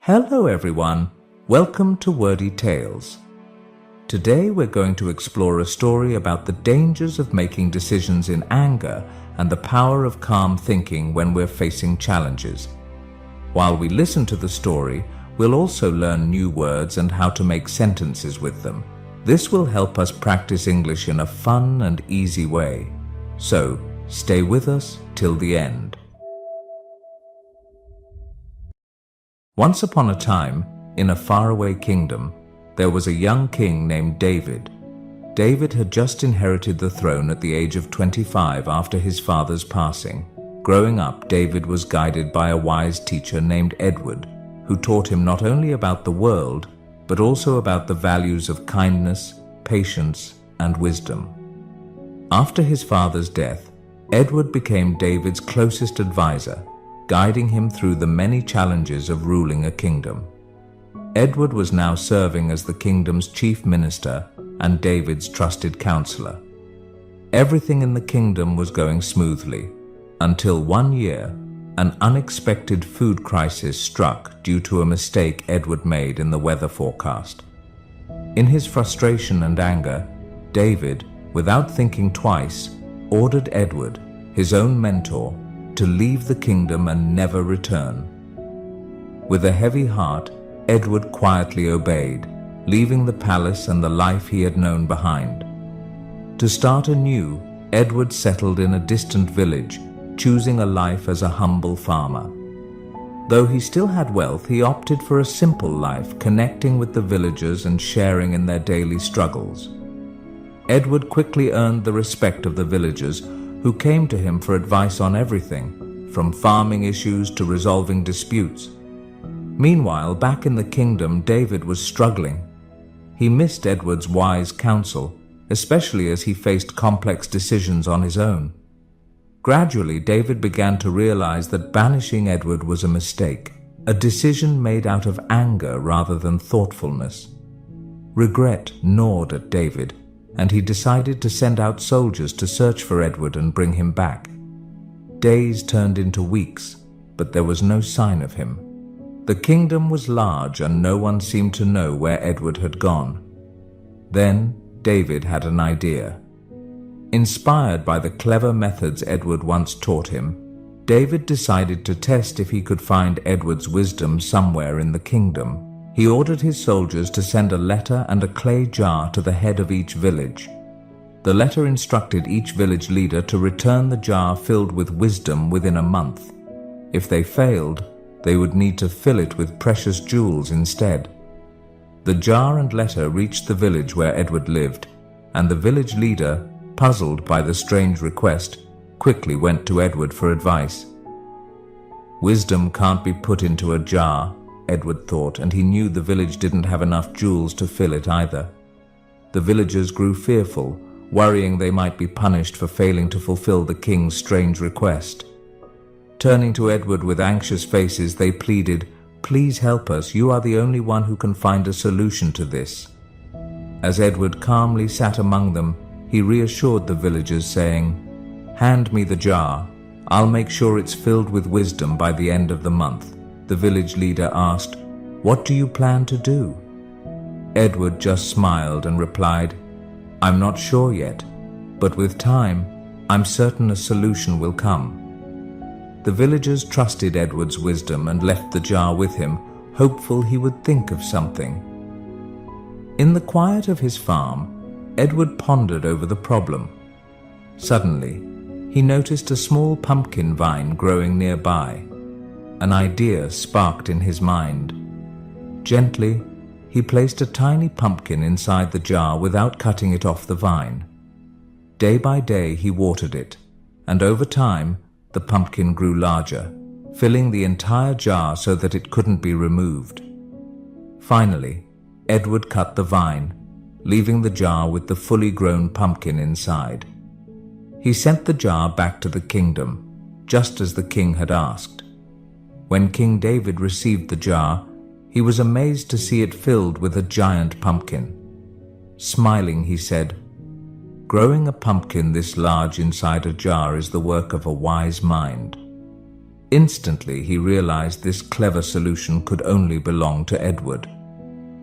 Hello everyone, welcome to Wordy Tales. Today we're going to explore a story about the dangers of making decisions in anger and the power of calm thinking when we're facing challenges. While we listen to the story, we'll also learn new words and how to make sentences with them. This will help us practice English in a fun and easy way. So, stay with us till the end. Once upon a time, in a faraway kingdom, there was a young king named David. David had just inherited the throne at the age of 25 after his father's passing. Growing up, David was guided by a wise teacher named Edward, who taught him not only about the world, but also about the values of kindness, patience, and wisdom. After his father's death, Edward became David's closest advisor, guiding him through the many challenges of ruling a kingdom. Edward was now serving as the kingdom's chief minister and David's trusted counselor. Everything in the kingdom was going smoothly, until one year, an unexpected food crisis struck due to a mistake Edward made in the weather forecast. In his frustration and anger, David, without thinking twice, ordered Edward, his own mentor, to leave the kingdom and never return. With a heavy heart, Edward quietly obeyed, leaving the palace and the life he had known behind. To start anew, Edward settled in a distant village, choosing a life as a humble farmer. Though he still had wealth, he opted for a simple life, connecting with the villagers and sharing in their daily struggles. Edward quickly earned the respect of the villagers, who came to him for advice on everything, from farming issues to resolving disputes. Meanwhile, back in the kingdom, David was struggling. He missed Edward's wise counsel, especially as he faced complex decisions on his own. Gradually, David began to realize that banishing Edward was a mistake, a decision made out of anger rather than thoughtfulness. Regret gnawed at David, and he decided to send out soldiers to search for Edward and bring him back. Days turned into weeks, but there was no sign of him. The kingdom was large and no one seemed to know where Edward had gone. Then David had an idea. Inspired by the clever methods Edward once taught him, David decided to test if he could find Edward's wisdom somewhere in the kingdom. He ordered his soldiers to send a letter and a clay jar to the head of each village. The letter instructed each village leader to return the jar filled with wisdom within a month. If they failed, they would need to fill it with precious jewels instead. The jar and letter reached the village where Edward lived, and the village leader, puzzled by the strange request, quickly went to Edward for advice. Wisdom can't be put into a jar, Edward thought, and he knew the village didn't have enough jewels to fill it either. The villagers grew fearful, worrying they might be punished for failing to fulfill the king's strange request. Turning to Edward with anxious faces, they pleaded, "Please help us, you are the only one who can find a solution to this." As Edward calmly sat among them, he reassured the villagers, saying, "Hand me the jar. I'll make sure it's filled with wisdom by the end of the month." The village leader asked, "What do you plan to do?" Edward just smiled and replied, "I'm not sure yet, but with time, I'm certain a solution will come." The villagers trusted Edward's wisdom and left the jar with him, hopeful he would think of something. In the quiet of his farm, Edward pondered over the problem. Suddenly, he noticed a small pumpkin vine growing nearby. An idea sparked in his mind. Gently, he placed a tiny pumpkin inside the jar without cutting it off the vine. Day by day, he watered it, and over time, the pumpkin grew larger, filling the entire jar so that it couldn't be removed. Finally, Edward cut the vine, leaving the jar with the fully grown pumpkin inside. He sent the jar back to the kingdom, just as the king had asked. When King David received the jar, he was amazed to see it filled with a giant pumpkin. Smiling, he said, "Growing a pumpkin this large inside a jar is the work of a wise mind." Instantly, he realized this clever solution could only belong to Edward.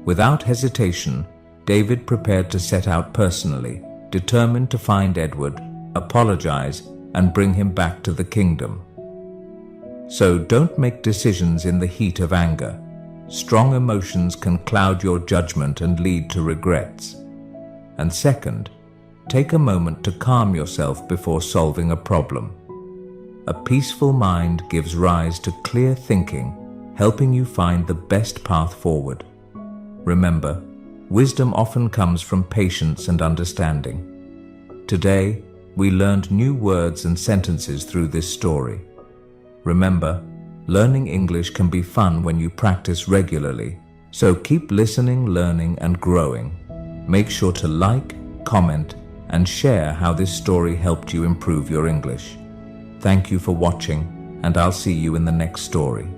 Without hesitation, David prepared to set out personally, determined to find Edward, apologize, and bring him back to the kingdom. So don't make decisions in the heat of anger. Strong emotions can cloud your judgment and lead to regrets. And second, take a moment to calm yourself before solving a problem. A peaceful mind gives rise to clear thinking, helping you find the best path forward. Remember, wisdom often comes from patience and understanding. Today, we learned new words and sentences through this story. Remember, learning English can be fun when you practice regularly, so keep listening, learning, and growing. Make sure to like, comment, and share how this story helped you improve your English. Thank you for watching, and I'll see you in the next story.